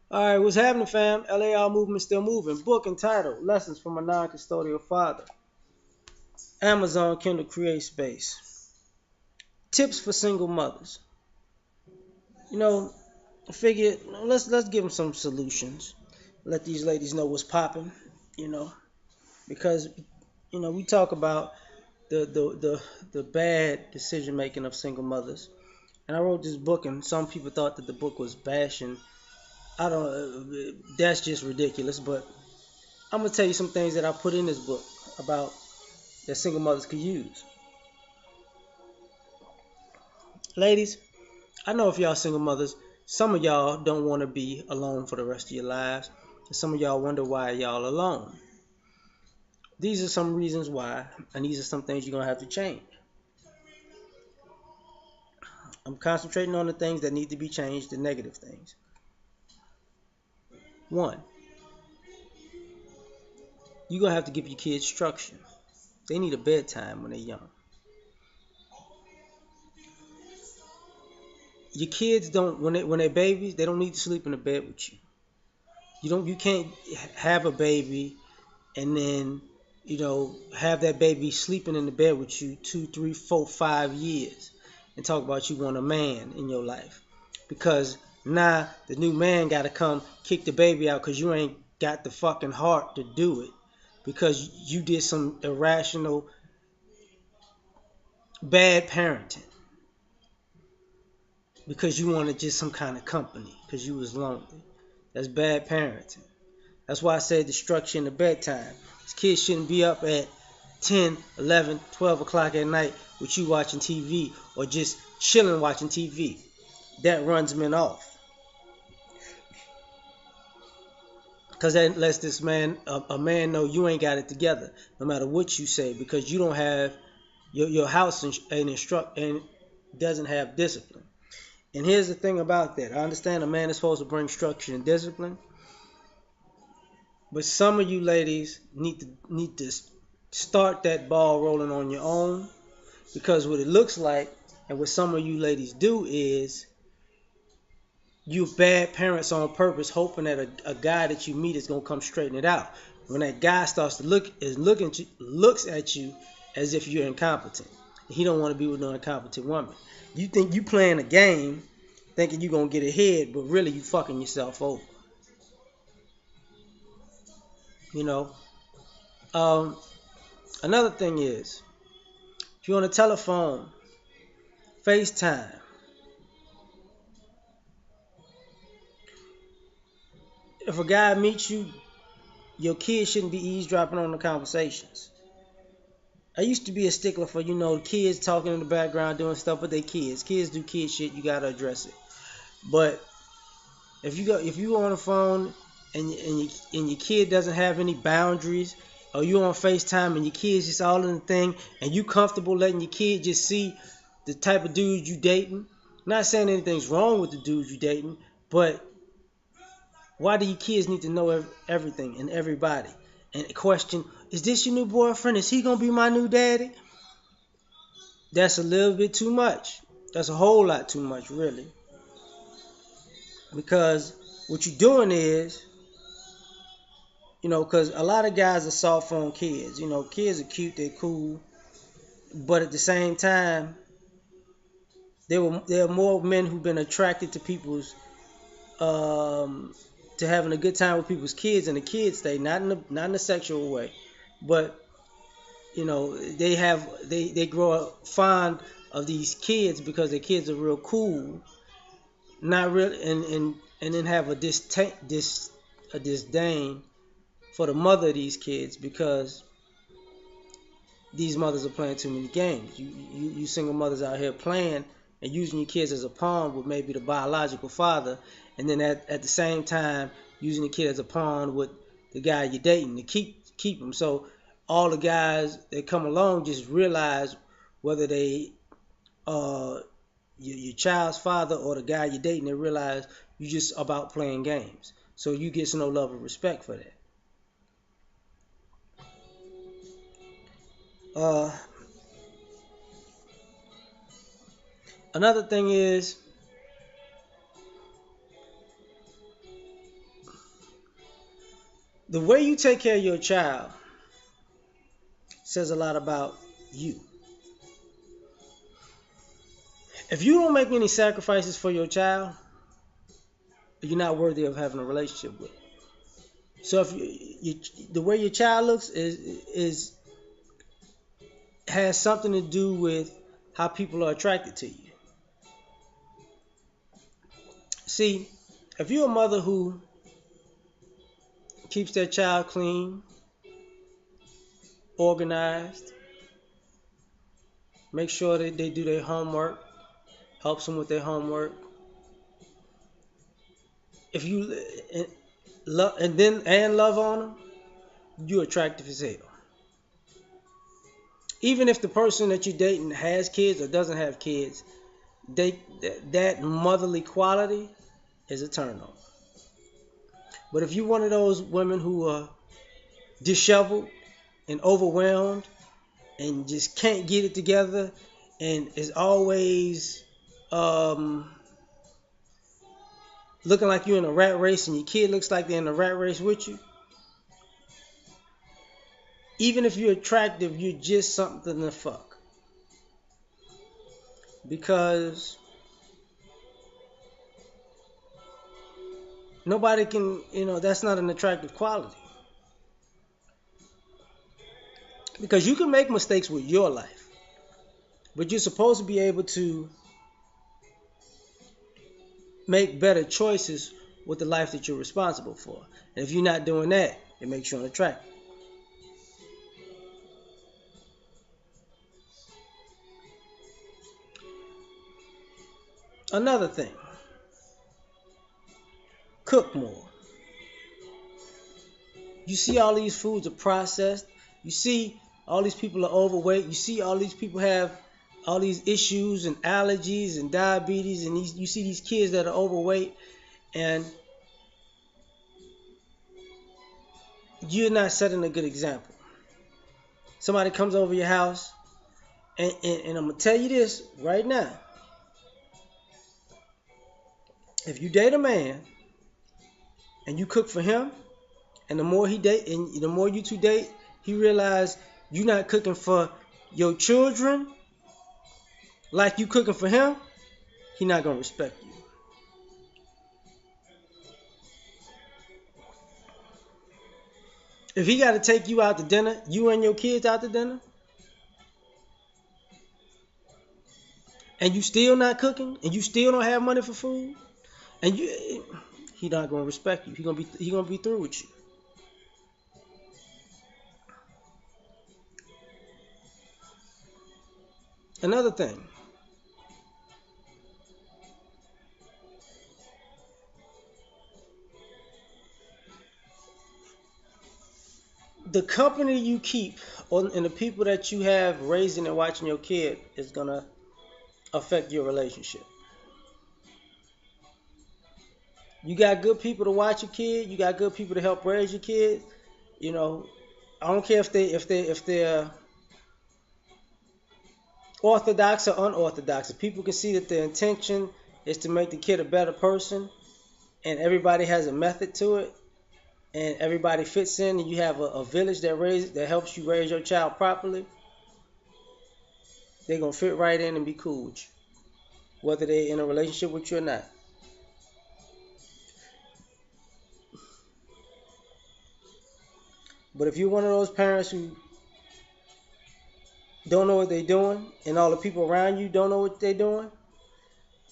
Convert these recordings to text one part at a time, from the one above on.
All right, what's happening, fam? L.A.R movement still moving. Book entitled "Lessons from a Non-Custodial Father." Amazon Kindle Create Space. Tips for single mothers. You know, I figured let's give them some solutions. Let these ladies know what's popping. You know, because we talk about the bad decision making of single mothers. And I wrote this book, and some people thought that the book was bashing. I don't. That's just ridiculous. But I'm gonna tell you some things that I put in this book about that single mothers could use. Ladies, I know if y'all single mothers, some of y'all don't want to be alone for the rest of your lives. And some of y'all wonder why y'all alone. These are some reasons why, and these are some things you're gonna have to change. I'm concentrating on the things that need to be changed, the negative things. One, you're gonna have to give your kids structure. They need a bedtime when they're young. Your kids don't when they're babies, they don't need to sleep in the bed with you. You can't have a baby and then have that baby sleeping in the bed with you 2, 3, 4, 5 years and talk about you want a man in your life, because now the new man got to come kick the baby out because you ain't got the fucking heart to do it, because you did some irrational bad parenting, because you wanted just some kind of company because you was lonely. That's bad parenting. That's why I said the structure in the bedtime. These kids shouldn't be up at 10, 11, 12 o'clock at night with you watching TV or just chilling watching TV. That runs men off. Because that lets this man, a man, know you ain't got it together, no matter what you say, because you don't have your house and doesn't have discipline. And here's the thing about that. I understand a man is supposed to bring structure and discipline, but some of you ladies need to start that ball rolling on your own, because what it looks like and what some of you ladies do is you bad parents on purpose, hoping that a guy that you meet is gonna come straighten it out. When that guy starts to looks at you as if you're incompetent. He don't want to be with no incompetent woman. You think you playing a game, thinking you gonna get ahead, but really you fucking yourself over. You know. Um, Another thing is, if you're on a telephone, FaceTime. If a guy meets you, your kids shouldn't be eavesdropping on the conversations. I used to be a stickler for kids talking in the background doing stuff with their kids. Kids do kid shit. You gotta address it. But if you on the phone and your kid doesn't have any boundaries, or you on FaceTime and your kids just all in the thing, and you comfortable letting your kid just see the type of dude you dating. Not saying anything's wrong with the dude you dating, but why do your kids need to know everything and everybody? And question, is this your new boyfriend? Is he gonna be my new daddy? That's a little bit too much. That's a whole lot too much, really. Because what you're doing is, because a lot of guys are soft on kids. Kids are cute, they're cool, but at the same time, there are more men who've been attracted to people's um, to having a good time with people's kids, and the kids stay not in a sexual way, but they grow up fond of these kids because their kids are real cool, not real, and then have a disdain for the mother of these kids, because these mothers are playing too many games. You single mothers out here playing and using your kids as a pawn with maybe the biological father, and then at the same time using the kid as a pawn with the guy you're dating to keep them. So all the guys that come along just realize whether they your child's father or the guy you're dating, they realize you just about playing games. So you get no love and respect for that. Uh, Another thing is, The way you take care of your child says a lot about you. If you don't make any sacrifices for your child, you're not worthy of having a relationship with. So if the way your child looks is has something to do with how people are attracted to you. See, if you're a mother who keeps their child clean, organized, make sure that they do their homework, helps them with their homework. If you love on them, you're attractive as hell. Even if the person that you're dating has kids or doesn't have kids, that motherly quality is a turn on. But if you're one of those women who are disheveled and overwhelmed and just can't get it together and is always looking like you're in a rat race and your kid looks like they're in a rat race with you, even if you're attractive, you're just something to fuck. Because nobody can, that's not an attractive quality. Because you can make mistakes with your life, but you're supposed to be able to make better choices with the life that you're responsible for. And if you're not doing that, it makes you unattractive. Another thing, cook more. You see all these foods are processed. You see all these people are overweight. You see all these people have all these issues and allergies and diabetes, and you see these kids that are overweight, and you're not setting a good example. Somebody comes over your house, and I'm going to tell you this right now. If you date a man and you cook for him, and the more he date and the more you two date, he realize you're not cooking for your children like you cooking for him, he not going to respect you. If he got to take you out to dinner, you and your kids out to dinner, and you still not cooking, and you still don't have money for food, and he not going to respect you. He gonna be through with you. Another thing, the company you keep and the people that you have raising and watching your kid is gonna affect your relationship. You got good people to watch your kid. You got good people to help raise your kid. I don't care if they're orthodox or unorthodox. If people can see that their intention is to make the kid a better person, and everybody has a method to it, and everybody fits in, and you have a village that helps you raise your child properly, they're gonna fit right in and be cool with you, whether they're in a relationship with you or not. But if you're one of those parents who don't know what they're doing, and all the people around you don't know what they're doing,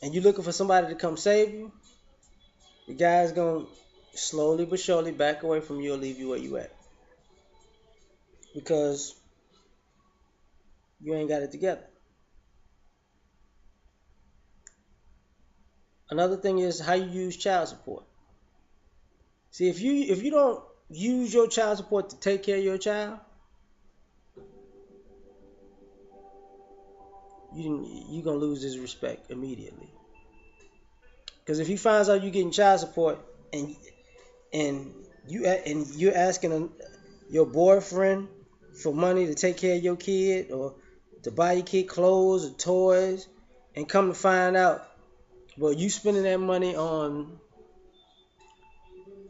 and you're looking for somebody to come save you, the guy's gonna slowly but surely back away from you or leave you where you at, because you ain't got it together. Another thing is how you use child support. See, if you don't use your child support to take care of your child, you're gonna lose his respect immediately. Because if he finds out you're getting child support and you're asking your boyfriend for money to take care of your kid or to buy your kid clothes or toys, and come to find out, well, you spending that money on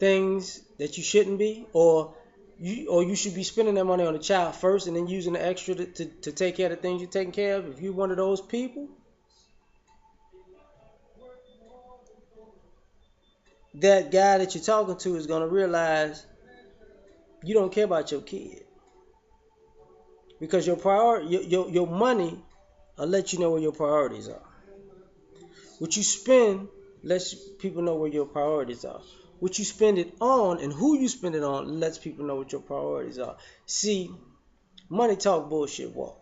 things that you shouldn't be, or you should be spending that money on the child first and then using the extra to take care of the things you're taking care of. If you're one of those people, that guy that you're talking to is gonna realize you don't care about your kid because your priority, your money, will let you know where your priorities are. What you spend lets people know where your priorities are. What you spend it on and who you spend it on lets people know what your priorities are. See, money talk, bullshit walk.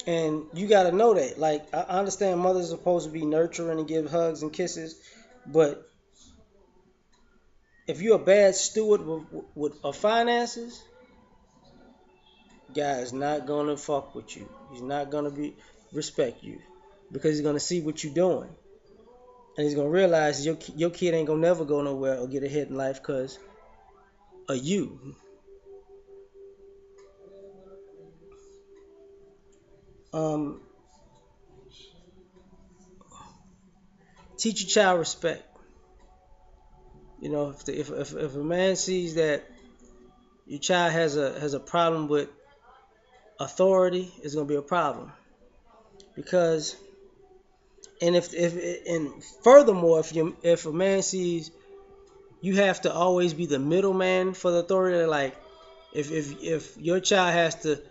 And you got to know that. Like, I understand mothers are supposed to be nurturing and give hugs and kisses, but if you're a bad steward with finances, guy is not gonna fuck with you. He's not gonna be respect you because he's gonna see what you're doing, and he's gonna realize your kid ain't gonna never go nowhere or get ahead in life because of you. Um, Teach your child respect. You know, if a man sees that your child has a problem with authority, it's gonna be a problem because and furthermore, if a man sees you have to always be the middleman for the authority, like if your child has to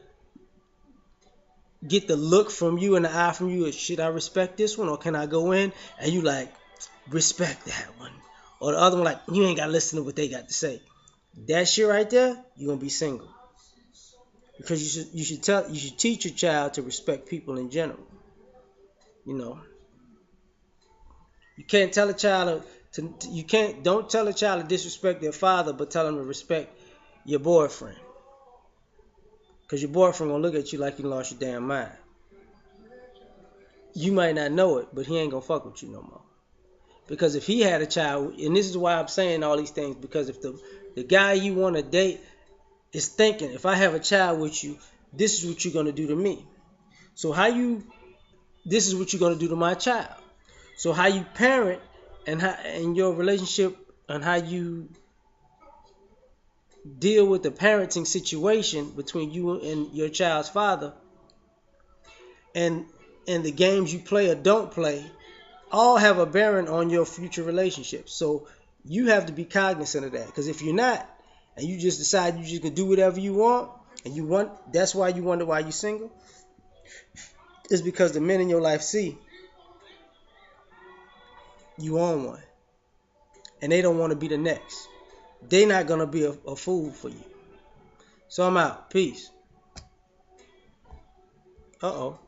get the look from you and the eye from you, should I respect this one or can I go in? And you like respect that one, or the other one like you ain't gotta listen to what they got to say. That shit right there, you're gonna be single because you should teach your child to respect people in general. You know, you can't tell a child you can't don't tell a child to disrespect their father, but tell them to respect your boyfriend because your boyfriend gonna look at you like you lost your damn mind. You might not know it, but he ain't gonna fuck with you no more. Because if he had a child, and this is why I'm saying all these things, because if the guy you want to date is thinking, if I have a child with you, this is what you're gonna do to me. So this is what you're gonna do to my child. So how you parent and your relationship and how you deal with the parenting situation between you and your child's father, and the games you play or don't play, all have a bearing on your future relationships. So you have to be cognizant of that. Because if you're not, and you just decide you just can do whatever you want, and that's why you wonder why you're single, it's because the men in your life see you own one, and they don't want to be the next. They're not gonna be a fool for you. So I'm out. Peace. Uh oh.